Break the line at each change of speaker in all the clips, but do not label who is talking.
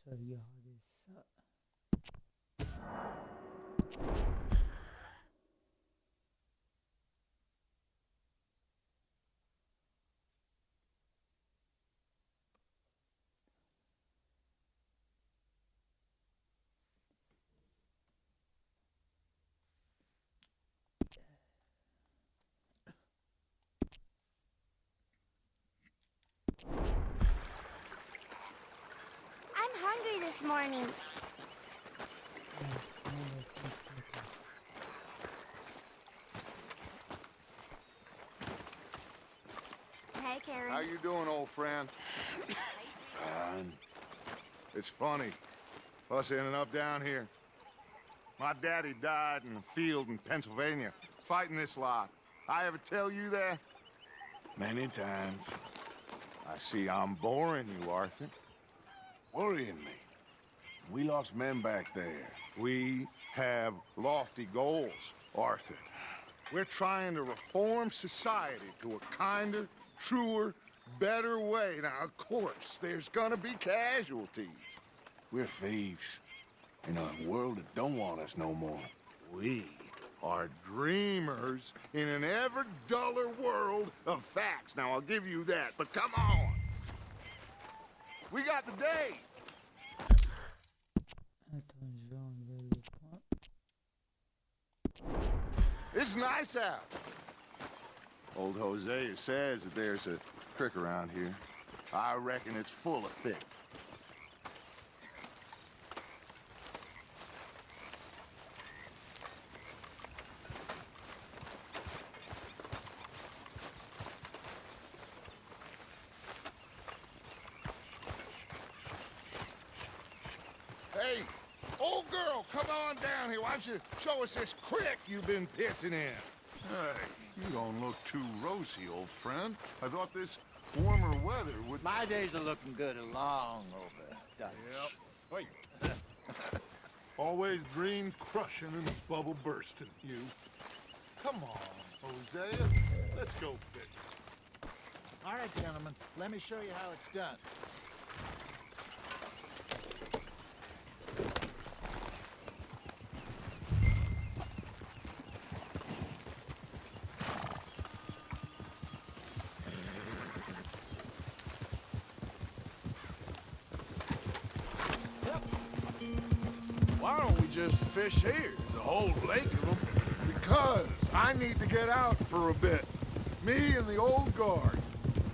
arkadaşlar ya hadise.
I'm hungry this morning. Hey, Karen.
How you doing, old friend? Fine. It's funny, us ending up down here. My daddy died in a field in Pennsylvania, fighting this lot. I ever tell you that? Many times. I see I'm boring you, Arthur.
Worrying me. We lost men back there.
We have lofty goals, Arthur. We're trying to reform society to a kinder, truer, better way. Now, of course, there's gonna be casualties.
We're thieves. In a world that don't want us no more.
We are dreamers in an ever duller world of facts. Now, I'll give you that, but come on. We got the day.
Attends, je enlève le point.
It's nice out. Old Hosea says that there's a creek around here. I reckon it's full of fish. Hey, old girl, come on down here. Why don't you show us this creek you've been pissing in?
Hey, you don't look too rosy, old friend. I thought this warmer weather would...
My days are looking good along over Dutch.
Yep. Wait. Always dreamed crushing and bubble bursting, you. Come on, Hosea. Let's go fish.
All right, gentlemen, let me show you how it's done.
Why don't we just fish here? There's a whole lake of them.
Because I need to get out for a bit. Me and the old guard.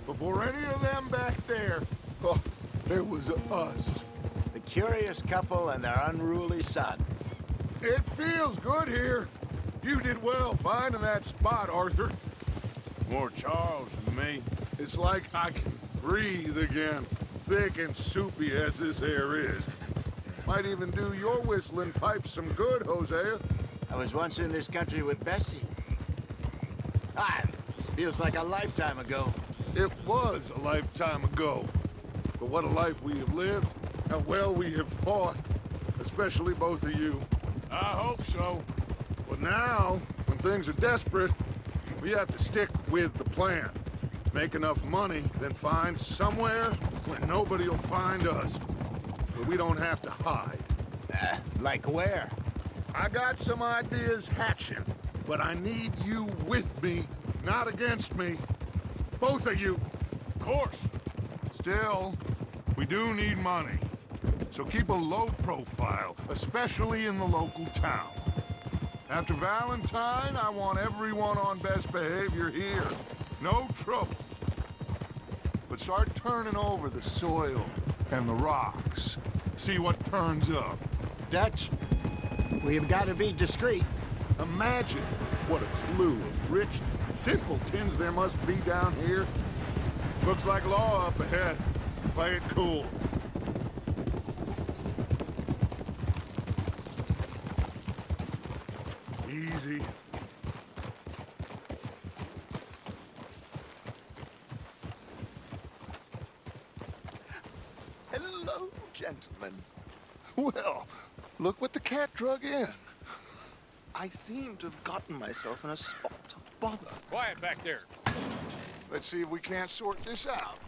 Before any of them back there, oh, there was us.
The curious couple and their unruly son.
It feels good here. You did well finding that spot, Arthur.
More Charles than me.
It's like I can breathe again, thick and soupy as this air is. Might even do your whistling pipes some good, Hosea.
I was once in this country with Bessie. Ah, feels like a lifetime ago.
It was a lifetime ago. But what a life we have lived. How well we have fought. Especially both of you.
I hope so.
But now, when things are desperate, we have to stick with the plan. Make enough money, then find somewhere where nobody will find us. Where we don't have to hide.
Like where?
I got some ideas hatching, but I need you with me, not against me. Both of you.
Of course.
Still, we do need money. So keep a low profile, especially in the local town. After Valentine, I want everyone on best behavior here. No trouble. But start turning over the soil and the rocks. See what turns up.
Dutch, we've got to be discreet.
Imagine what a slew of rich simpletons there must be down here. Looks like law up ahead. Play it cool. Easy.
Hello, gentlemen.
Well, look what the cat drug in.
I seem to have gotten myself in a spot of bother.
Quiet back there.
Let's see if we can't sort this out.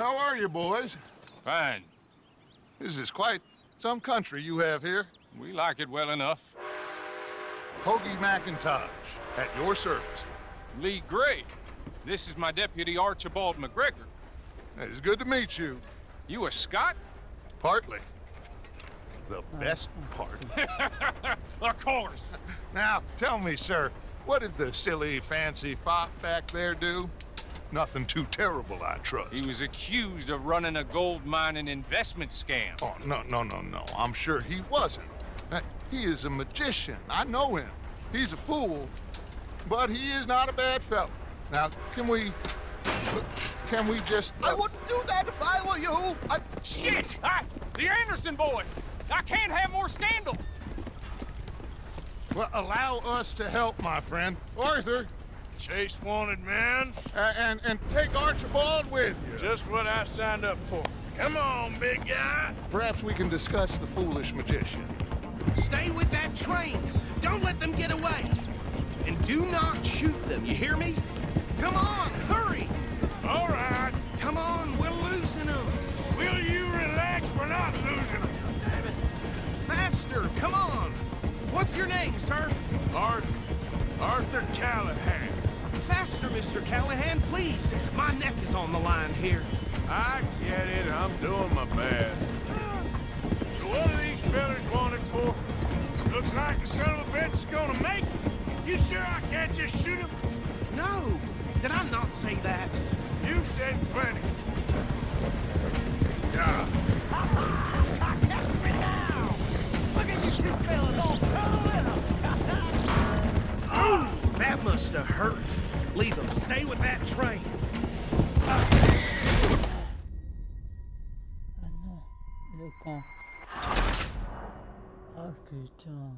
How are you, boys?
Fine.
This is quite some country you have here.
We like it well enough.
Hoagie McIntosh, at your service.
Lee Gray. This is my deputy Archibald McGregor.
It is good to meet you.
You a Scot?
Partly. The best part.
Of course.
Now, tell me, sir, what did the silly, fancy fop back there do? Nothing too terrible, I trust.
He was accused of running a gold mining investment scam.
Oh, no. I'm sure he wasn't. He is a magician. I know him. He's a fool, but he is not a bad fellow. Now, can we just...
I wouldn't do that if I were you.
Shit! The Anderson boys! I can't have more scandal!
Well, allow us to help, my friend. Arthur,
Chase wanted man.
and take Archibald with you.
Just what I signed up for. Come on, big guy.
Perhaps we can discuss the foolish magician.
Stay with that train. Don't let them get away. And do not shoot them, you hear me? Come on, hurry!
All right.
Come on, we're losing them.
Will you relax? We're not losing them.
Faster, come on. What's your name, sir?
Arthur Callahan.
Faster, Mr. Callahan, please. My neck is on the line here.
I get it. I'm doing my best. So what are these fellas wanted for? Looks like the son of a bitch is gonna make it. You sure I can't just shoot him?
No, did I not say that?
You've said plenty. Yeah.
Ooh, that must have hurt. Leave them. Stay with that train.
Ah non, le camp. Ah putain.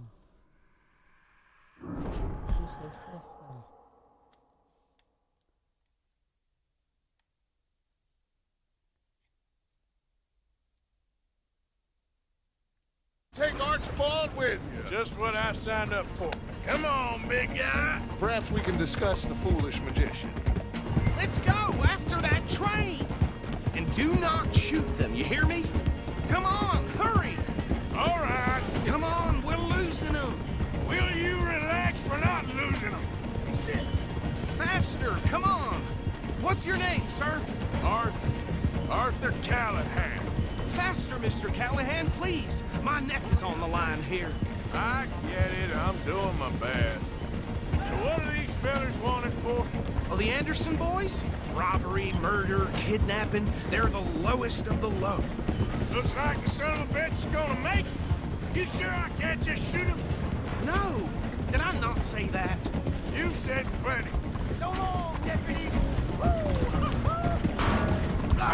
Qu'est-ce que ça fait, frère?
Take Archibald with you.
Just what I signed up for. Come on, big guy.
Perhaps we can discuss the foolish magician.
Let's go after that train. And do not shoot them, you hear me? Come on, hurry.
All right.
Come on, we're losing them.
Will you relax? We're not losing them.
Faster, come on. What's your name, sir?
Arthur Callahan.
Faster, Mr. Callahan, please. My neck is on the line here.
I get it. I'm doing my best. So what are these fellas wanted for?
Oh, the Anderson boys? Robbery, murder, kidnapping. They're the lowest of the low.
Looks like the son of a bitch is gonna make it. You sure I can't just shoot him?
No, did I not say that?
You've said plenty.
So long, deputy.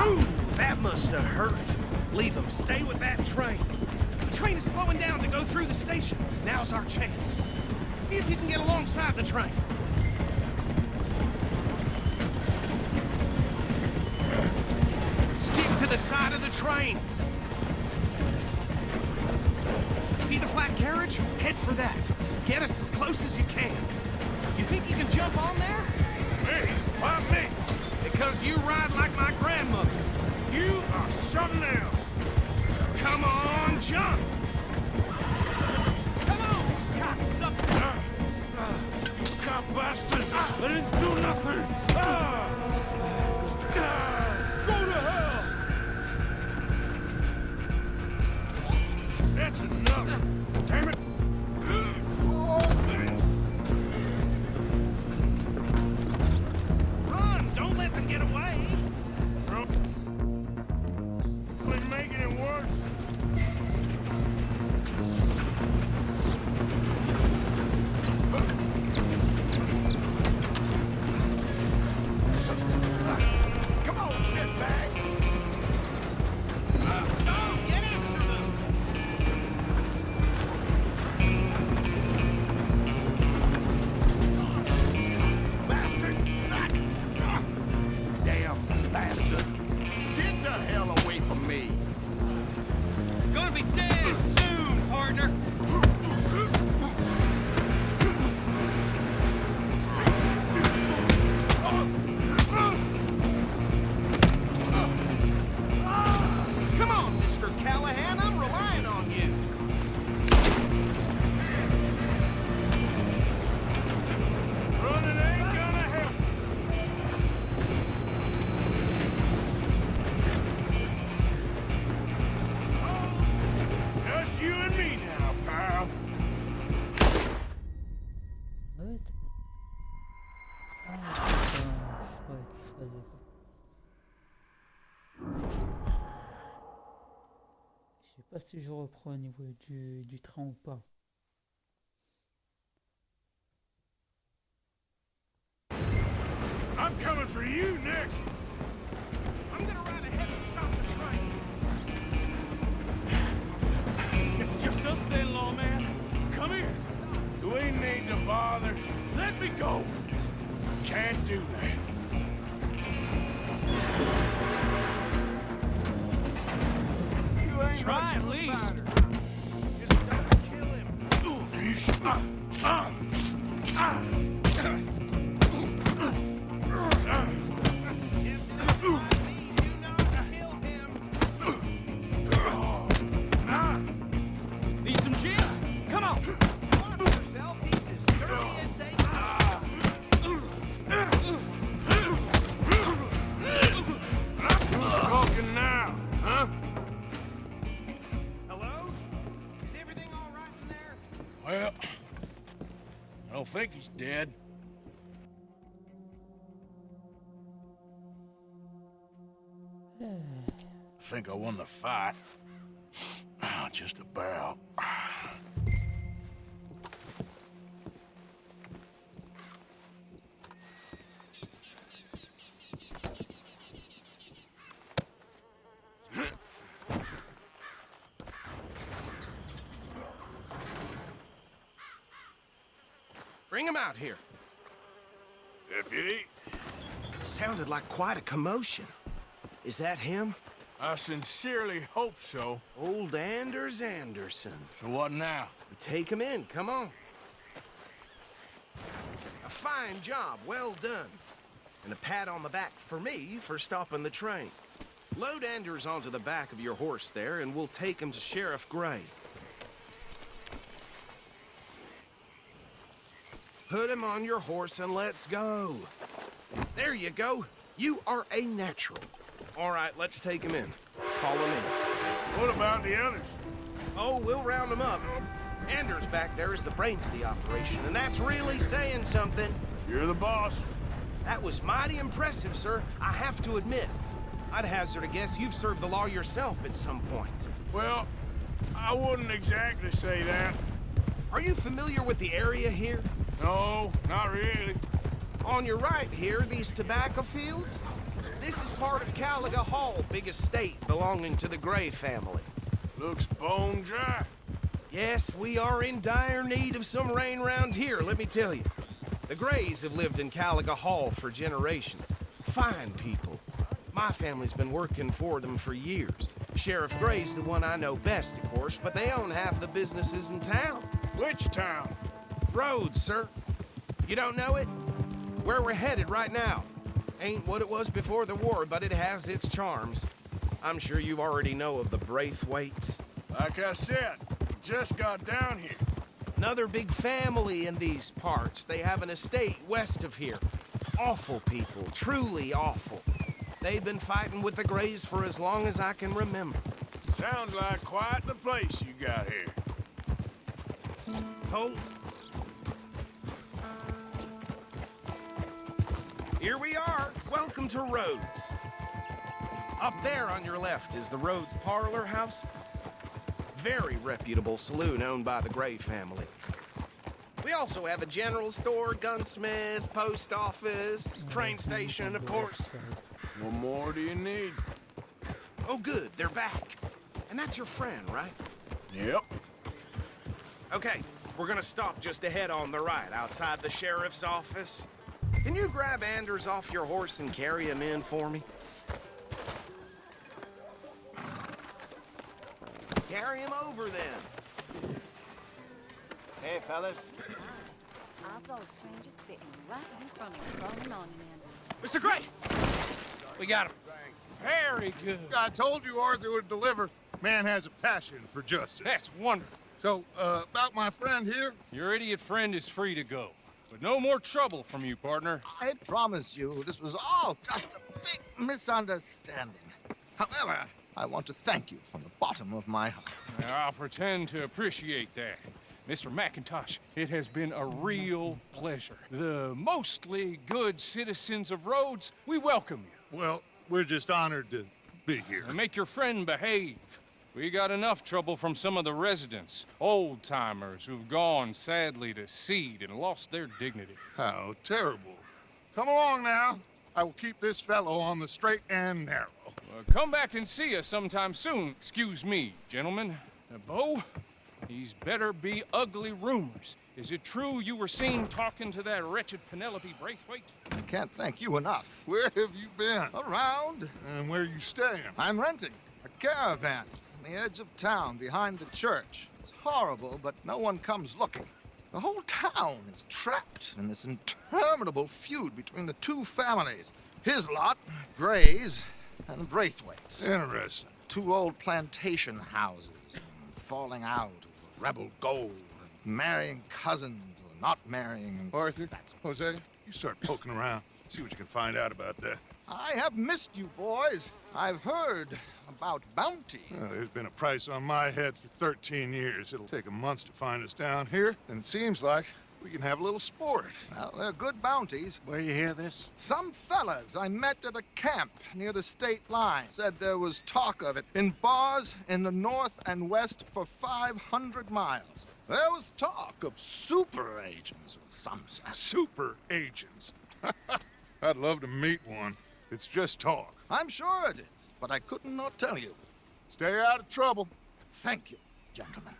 Ooh, that must have hurt. Leave them. Stay with that train. The train is slowing down to go through the station. Now's our chance. See if you can get alongside the train. Stick to the side of the train. See the flat carriage? Head for that. Get us as close as you can. You think you can jump on there?
Me? Why me?
Because you ride like my grandmother.
You are something else.
Come on, jump! Come on, cocksucker!
Cop bastard! I didn't do nothing! Go to hell! That's enough! Damn it!
Run! Don't let them get away!
We're making it worse.
Come on, shitbag.
Go! Get after them!
Bastard! Damn bastard. Get the hell away from me.
Gonna be dead soon, partner! gangster, Callahan. I'm relying on you.
Running ain't gonna help. Just you and me now, pal.
What? Ah, putain, je croyais qu'il fallait pas. Je sais pas si je reprends au niveau du train ou pas.
I'm coming for you next.
I'm gonna ride ahead and stop the train.
It's just us then, lawman. Come here.
We need to bother.
Let me go.
Can't do that. You ain't
Try
much
at
of a
least.
fighter.
Just don't kill him. Need some gin? Come on. Arm yourself. He's as dirty as they come.
Who's talking now, huh?
Hello? Is everything all right in there?
Well, I don't think he's dead. I think I won the fight. Just about.
Bring him out here.
Deputy,
Sounded like quite a commotion. Is that him?
I sincerely hope so.
Old Anders Anderson.
So what now?
Take him in, come on. A fine job, well done. And a pat on the back for me for stopping the train. Load Anders onto the back of your horse there, and we'll take him to Sheriff Gray. Put him on your horse and let's go. There you go. You are a natural. All right, let's take him in. Follow me.
What about the others?
Oh, we'll round them up. Anders back there is the brains of the operation, and that's really saying something.
You're the boss.
That was mighty impressive, sir. I have to admit. I'd hazard a guess you've served the law yourself at some point.
Well, I wouldn't exactly say that.
Are you familiar with the area here?
No, not really.
On your right here, these tobacco fields? This is part of Caliga Hall, big estate belonging to the Gray family.
Looks bone dry.
Yes, we are in dire need of some rain round here, let me tell you. The Grays have lived in Caliga Hall for generations. Fine people. My family's been working for them for years. Sheriff Gray's the one I know best, of course, but they own half the businesses in town.
Which town?
Rhodes, sir. You don't know it? Where we're headed right now. Ain't what it was before the war, but it has its charms. I'm sure you already know of the Braithwaites.
Like I said, just got down here.
Another big family in these parts. They have an estate west of here. Awful people, truly awful. They've been fighting with the Grays for as long as I can remember.
Sounds like quite the place you got here.
Hold. Here we are. Welcome to Rhodes. Up there on your left is the Rhodes Parlor House. Very reputable saloon owned by the Gray family. We also have a general store, gunsmith, post office, train station, of course.
What more do you need?
Oh, good, they're back. And that's your friend, right?
Yep.
Okay, we're gonna stop just ahead on the right, outside the sheriff's office. Can you grab Anders off your horse and carry him in for me? Carry him over, then.
Hey, fellas.
I saw a stranger spitting right in front of the Roman monument.
Mr. Gray! We got him.
Very good. I told you Arthur would deliver.
Man has a passion for justice.
That's wonderful.
So, about my friend here?
Your idiot friend is free to go. But no more trouble from you, partner.
I promise you, this was all just a big misunderstanding. However, I want to thank you from the bottom of my heart.
I'll pretend to appreciate that. Mr. McIntosh, it has been a real pleasure. The mostly good citizens of Rhodes, we welcome you.
Well, we're just honored to be here.
And make your friend behave. We got enough trouble from some of the residents, old-timers who've gone, sadly, to seed and lost their dignity.
How terrible. Come along now. I will keep this fellow on the straight and narrow.
Come back and see us sometime soon. Excuse me, gentlemen. Bo, these better be ugly rumors. Is it true you were seen talking to that wretched Penelope Braithwaite?
I can't thank you enough.
Where have you been?
Around.
And where are you staying?
I'm renting a caravan on the edge of town behind the church. It's horrible, but no one comes looking. The whole town is trapped in this interminable feud between the two families. His lot, Gray's, and Braithwaite's.
Interesting.
Two old plantation houses, falling out over rebel gold, and marrying cousins or not marrying.
Arthur, Jose, you start poking around. See what you can find out about that.
I have missed you, boys. I've heard about bounty.
Well, there's been a price on my head for 13 years. It'll take 'em months to find us down here, and it seems like we can have a little sport.
Well, they're good bounties.
Where you hear this?
Some fellas I met at a camp near the state line said there was talk of it in bars in the north and west for 500 miles. There was talk of super agents of some sort.
Super agents. I'd love to meet one. It's just talk.
I'm sure it is, but I couldn't not tell you.
Stay out of trouble.
Thank you, gentlemen.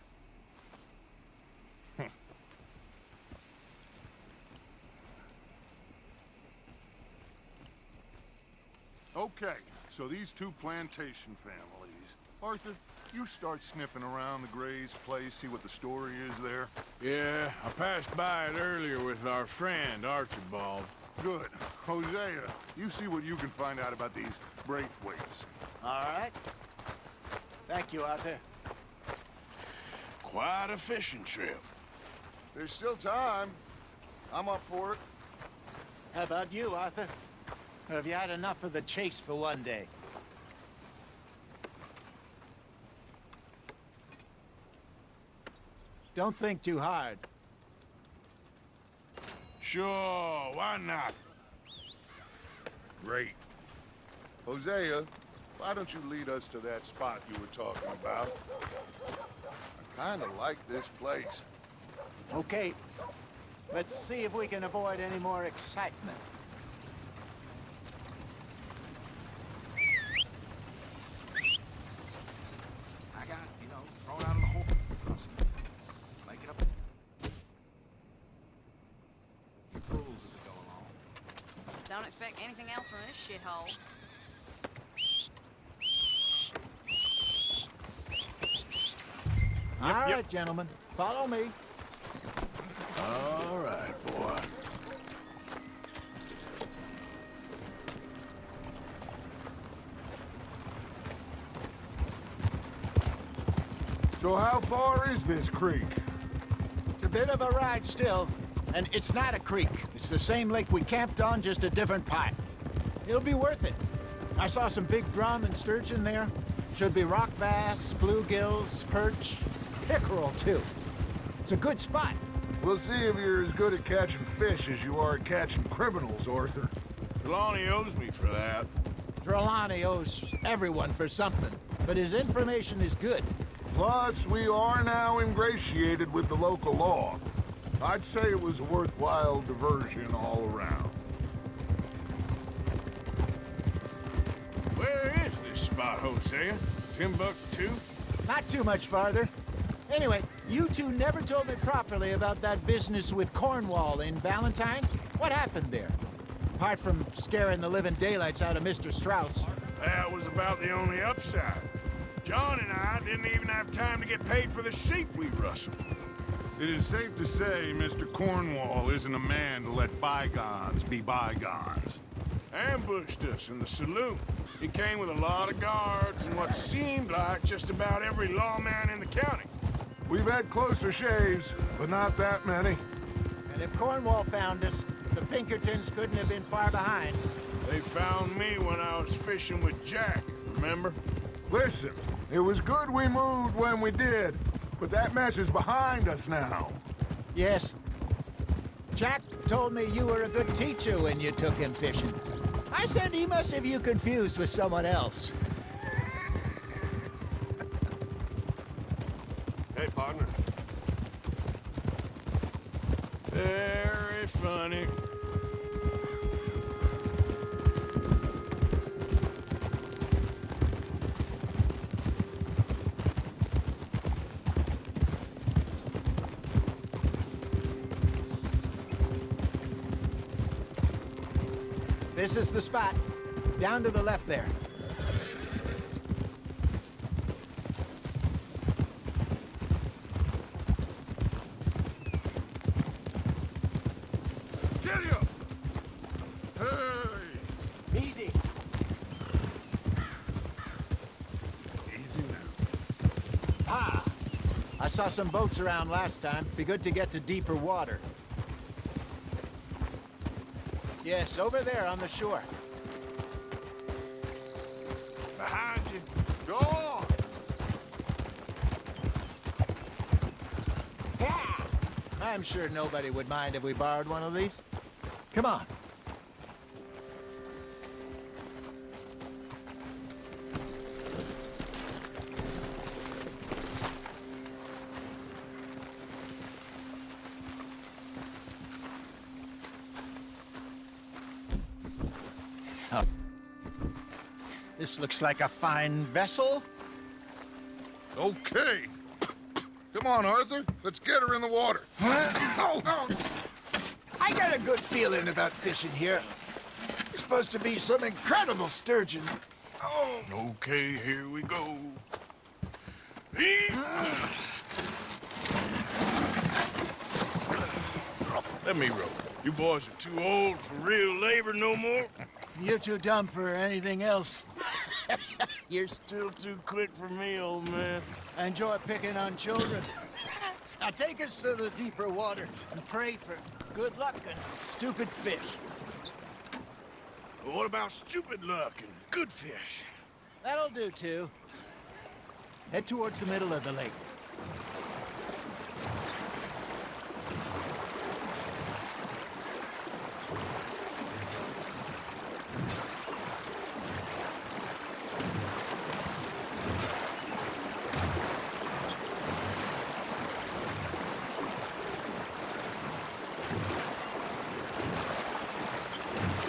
Okay, so these two plantation families. Arthur, you start sniffing around the Gray's place, see what the story is there.
Yeah, I passed by it earlier with our friend, Archibald.
Good. Hosea, you see what you can find out about these Braithwaites.
All right. Thank you, Arthur.
Quite a fishing trip.
There's still time. I'm up for it.
How about you, Arthur? Or have you had enough of the chase for one day? Don't think too hard.
Sure, why not?
Great. Hosea, why don't you lead us to that spot you were talking about? I kind of like this place.
Okay. Let's see if we can avoid any more excitement.
I got, thrown out of the hole. Make it up. Rules as it go along.
Don't expect anything else from this shithole.
All right, gentlemen. Follow me.
All right, boy.
So how far is this creek?
It's a bit of a ride still, and it's not a creek. It's the same lake we camped on, just a different part. It'll be worth it. I saw some big drum and sturgeon there. Should be rock bass, bluegills, perch, pickerel too. It's a good spot.
We'll see if you're as good at catching fish as you are at catching criminals, Arthur.
Trelawney owes me for that.
Trelawney owes everyone for something, but his information is good.
Plus, we are now ingratiated with the local law. I'd say it was a worthwhile diversion all around.
Where is this spot, Hosea? Timbuktu?
Not too much farther. Anyway, you two never told me properly about that business with Cornwall in Valentine. What happened there? Apart from scaring the living daylights out of Mr. Strauss.
That was about the only upside. John and I didn't even have time to get paid for the sheep we rustled.
It is safe to say Mr. Cornwall isn't a man to let bygones be bygones.
Ambushed us in the saloon. He came with a lot of guards and what seemed like just about every lawman in the county.
We've had closer shaves, but not that many.
And if Cornwall found us, the Pinkertons couldn't have been far behind.
They found me when I was fishing with Jack, remember?
Listen, it was good we moved when we did, but that mess is behind us now.
Yes. Jack told me you were a good teacher when you took him fishing. I said he must have you confused with someone else.
Hey, partner. Very funny.
This is the spot. Down to the left there.
Get you! Hey!
Easy.
Easy now.
Ah! I saw some boats around last time. Be good to get to deeper water. Yes, over there on the shore.
Behind you.
Go on!
Yeah! I'm sure nobody would mind if we borrowed one of these. Come on. This looks like a fine vessel.
Okay. Come on, Arthur. Let's get her in the water.
I got a good feeling about fishing here. There's supposed to be some incredible sturgeon.
Oh,
Okay, here we go. Let me row. You boys are too old for real labor no more.
You're too dumb for anything else.
You're still too quick for me, old man.
I enjoy picking on children. Now take us to the deeper water and pray for good luck and stupid fish.
But what about stupid luck and good fish?
That'll do, too. Head towards the middle of the lake.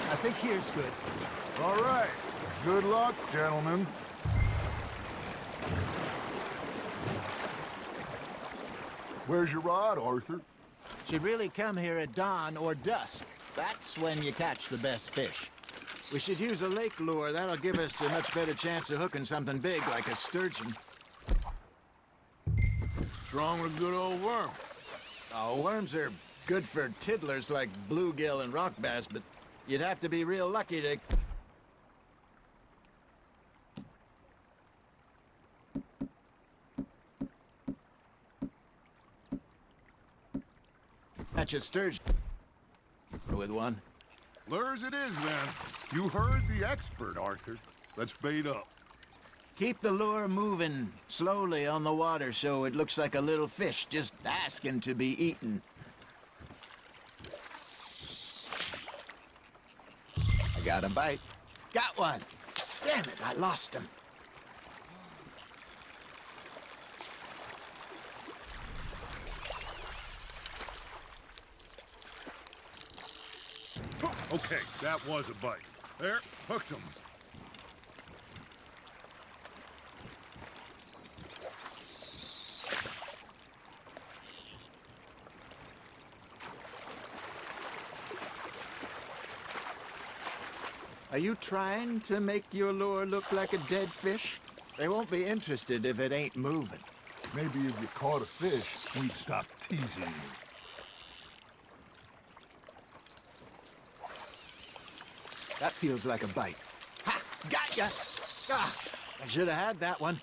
I think here's good.
all right. Good luck, gentlemen. Where's your rod, Arthur?
Should really come here at dawn or dusk. That's when you catch the best fish. We should use a lake lure. That'll give us a much better chance of hooking something big like a sturgeon.
What's wrong with a good old worm?
Oh, worms are good for tiddlers like bluegill and rock bass, but you'd have to be real lucky to... catch a sturgeon with one.
Lures it is, then. You heard the expert, Arthur. Let's bait up.
Keep the lure moving slowly on the water so it looks like a little fish just asking to be eaten. I got a bite. Got one. Damn it, I lost him.
Okay, that was a bite. There, hooked him.
Are you trying to make your lure look like a dead fish? They won't be interested if it ain't moving.
Maybe if you caught a fish, we'd stop teasing you.
That feels like a bite. Ha! Got ya! Ah, I should have had that one.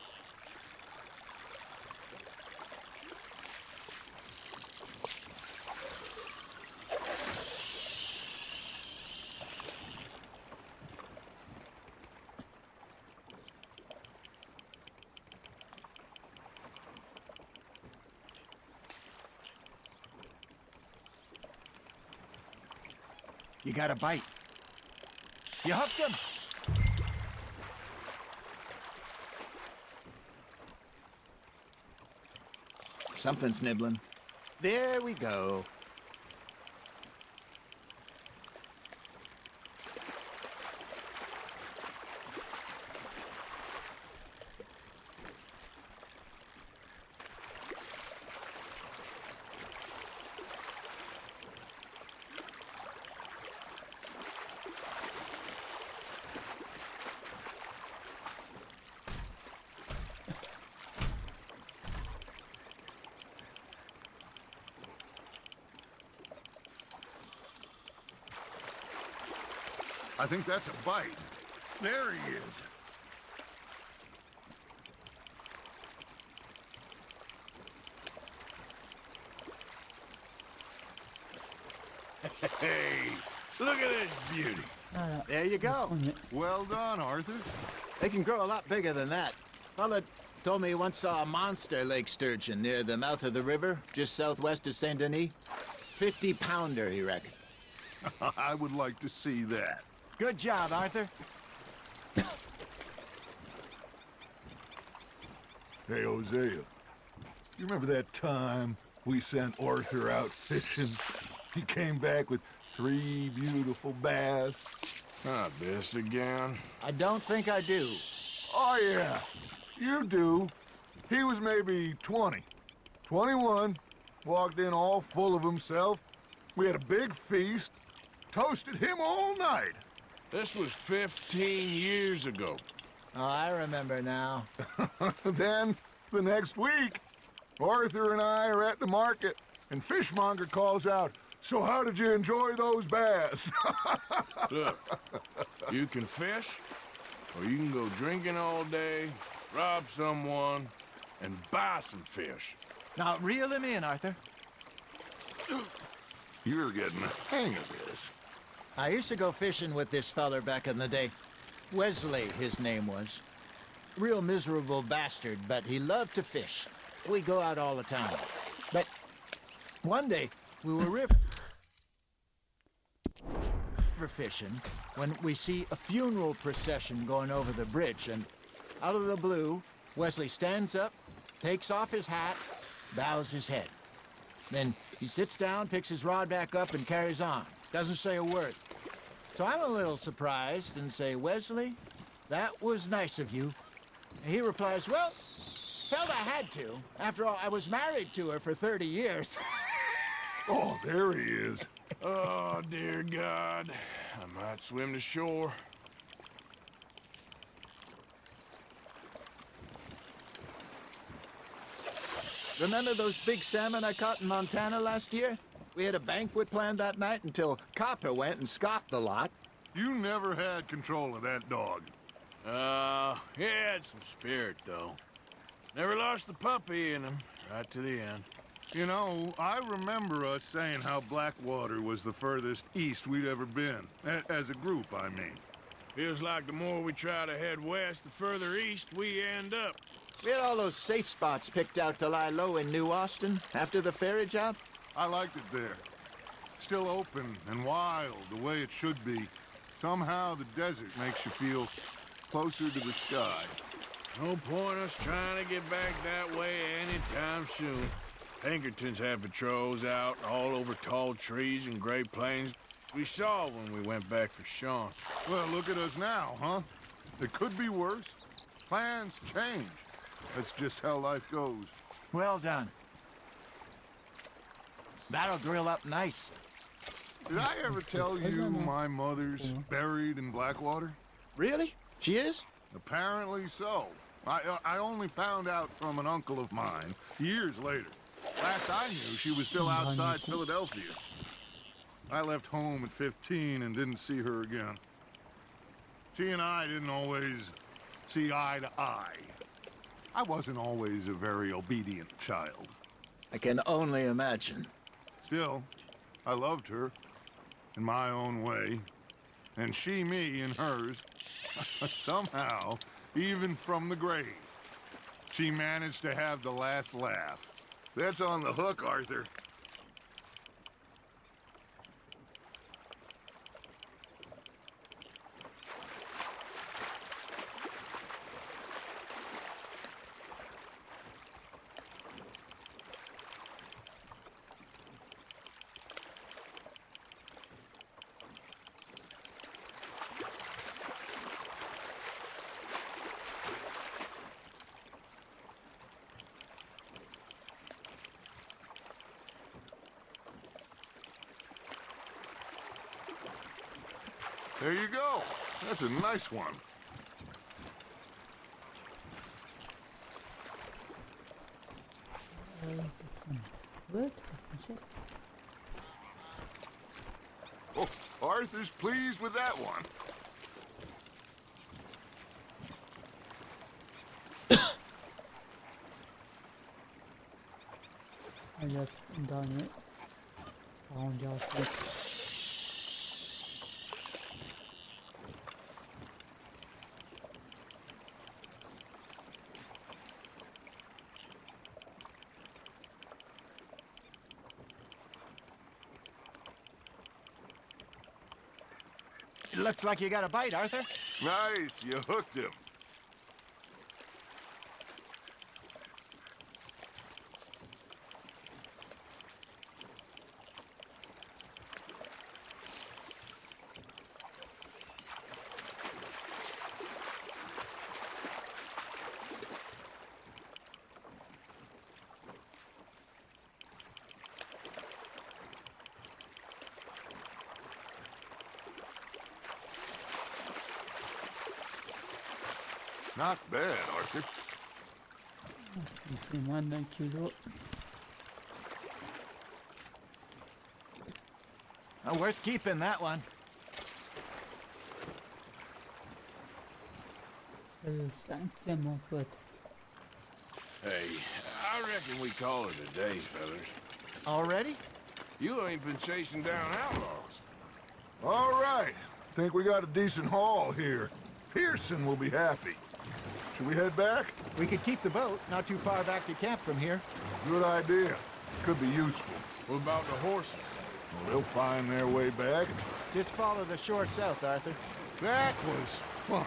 You got a bite. You hooked him. Something's nibbling. There we go.
I think that's a bite. There he is.
Hey, look at this beauty.
Voilà.
There you go.
On est-
Well done, Arthur.
They can grow a lot bigger than that. Fella told me he once saw a monster lake sturgeon near the mouth of the river, just southwest of Saint Denis. 50-pounder, he reckoned.
I would like to see that.
Good job, Arthur.
Hey, Hosea, you remember that time we sent Arthur out fishing? He came back with 3 beautiful bass.
Not this again.
I don't think I do.
Oh, yeah, you do. He was maybe 20, 21, walked in all full of himself. We had a big feast, toasted him all night.
This was 15 years ago.
Oh, I remember now.
Then, the next week, Arthur and I are at the market, and Fishmonger calls out, "So how did you enjoy those bass?"
Look, you can fish, or you can go drinking all day, rob someone, and buy some fish.
Now, reel him in, Arthur.
You're getting the hang of this.
I used to go fishing with this feller back in the day. Wesley, his name was. Real miserable bastard, but he loved to fish. We'd go out all the time. But one day, we were river fishing when we see a funeral procession going over the bridge, and out of the blue, Wesley stands up, takes off his hat, bows his head. Then he sits down, picks his rod back up, and carries on. Doesn't say a word. So I'm a little surprised and say, "Wesley, that was nice of you." And he replies, "Well, felt I had to. After all, I was married to her for 30 years.
Oh, there he is.
Oh, dear God. I might swim to shore.
Remember those big salmon I caught in Montana last year? We had a banquet planned that night until Copper went and scoffed the lot.
You never had control of that dog.
He had some spirit, though. Never lost the puppy in him, right to the end.
You know, I remember us saying how Blackwater was the furthest east we'd ever been. As a group, I mean.
Feels like the more we try to head west, the further east we end up.
We had all those safe spots picked out to lie low in New Austin after the ferry job.
I liked it there. Still open and wild, the way it should be. Somehow the desert makes you feel closer to the sky.
No point us trying to get back that way anytime soon. Pinkertons had patrols out all over tall trees and Great Plains. We saw when we went back for Sean.
Well, look at us now, huh? It could be worse. Plans change. That's just how life goes.
Well done. That'll grill up nice.
Did I ever tell you my mother's buried in Blackwater?
Really? She is?
Apparently so. I only found out from an uncle of mine years later. Last I knew, she was still outside Philadelphia. I left home at 15 and didn't see her again. She and I didn't always see eye to eye. I wasn't always a very obedient child.
I can only imagine.
Still, I loved her in my own way, and she me in hers. Somehow, even from the grave, she managed to have the last laugh. That's on the hook, Arthur. There you go. That's a nice one.
What?
Oh, Arthur's pleased with that one.
Il y a une dernière. On dira aussi.
It looks like you got a bite, Arthur.
Nice, you hooked him. Not bad, Arthur.
Il fait moins d'un kilo.
Worth keeping, that one.
C'est le cinquième, mon pote.
Hey, I reckon we call it a day, fellas.
Already?
You ain't been chasing down outlaws.
All right. Think we got a decent haul here. Pearson will be happy. Should we head back?
We could keep the boat, not too far back to camp from here.
Good idea. Could be useful.
What about the horses?
Well, they'll find their way back.
Just follow the shore south, Arthur.
That was fun.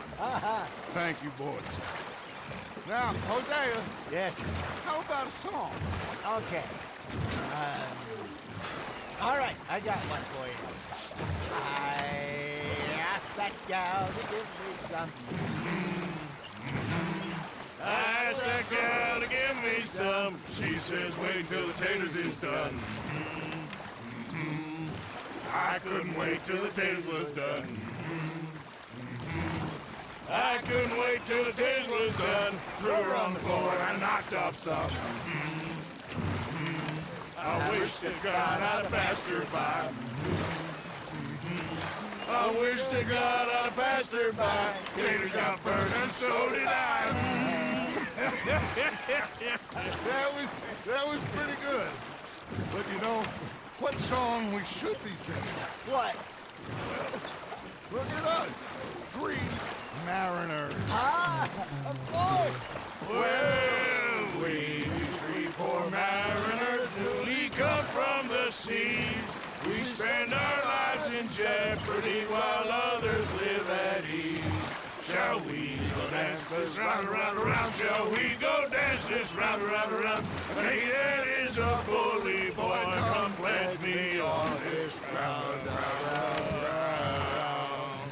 Thank you, boys. Now, Hosea,
Yes.
how about a song?
Okay. All right, I got one for you. I asked that gal to give me some.
I asked that gal to give me some. She says wait till the taters is done. I couldn't wait till the taters was done. I couldn't wait till the taters was done. Threw her on the floor and I knocked off some. I wish to God I'd have passed her by. I wish to God I'd have passed her by. Taters got burned and so did I.
That was pretty good. But you know, what song we should be singing?
What?
Look at us. 3 mariners.
Of course.
Well, we 3 poor mariners newly come from the seas. We spend our lives in jeopardy while others live at ease. Shall we go dance this round, around, around? Shall we go dance this round, around, around? Hey, that is a bully boy. Come pledge me on this round, round, round.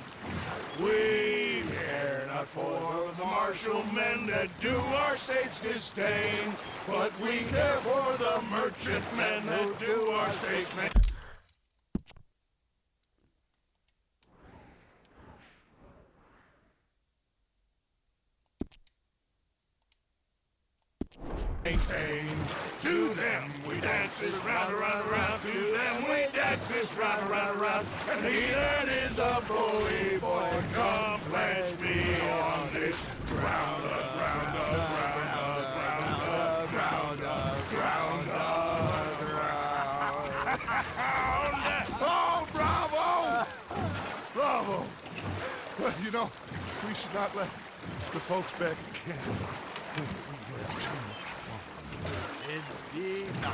We care not for the martial men that do our state's disdain, but we care for the merchant men that do our state's maintain. To them we dance this round, around, around. To them we dance
this round, round, round. And he that is a bully boy, come pledge me on this round up, round up, round up, round up, round up, round up, round. Oh, bravo! Bravo! Well, you know, we should not let the folks back in camp think that we had too much fun.
Indeed not.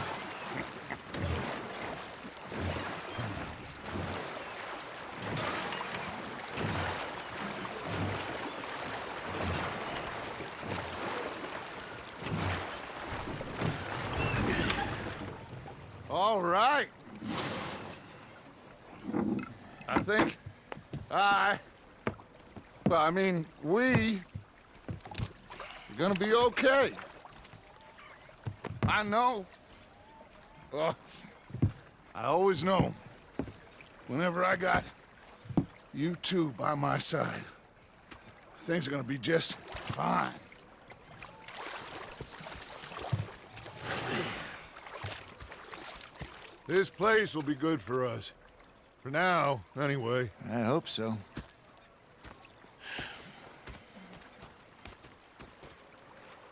All right. I think we are gonna be okay. I know. Well, I always know. Whenever I got you two by my side, things are gonna be just fine. This place will be good for us. For now, anyway.
I hope so.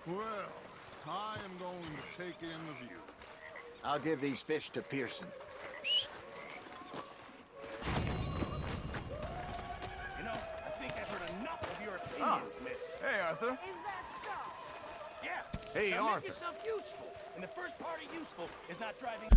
Well, I am going to take in the view.
I'll give these fish to Pearson.
You know, I think I've heard enough of your opinions, miss.
Hey, Arthur.
Is that so? Yeah.
Hey,
now
Arthur.
Make yourself useful. And the first part of useful is not driving...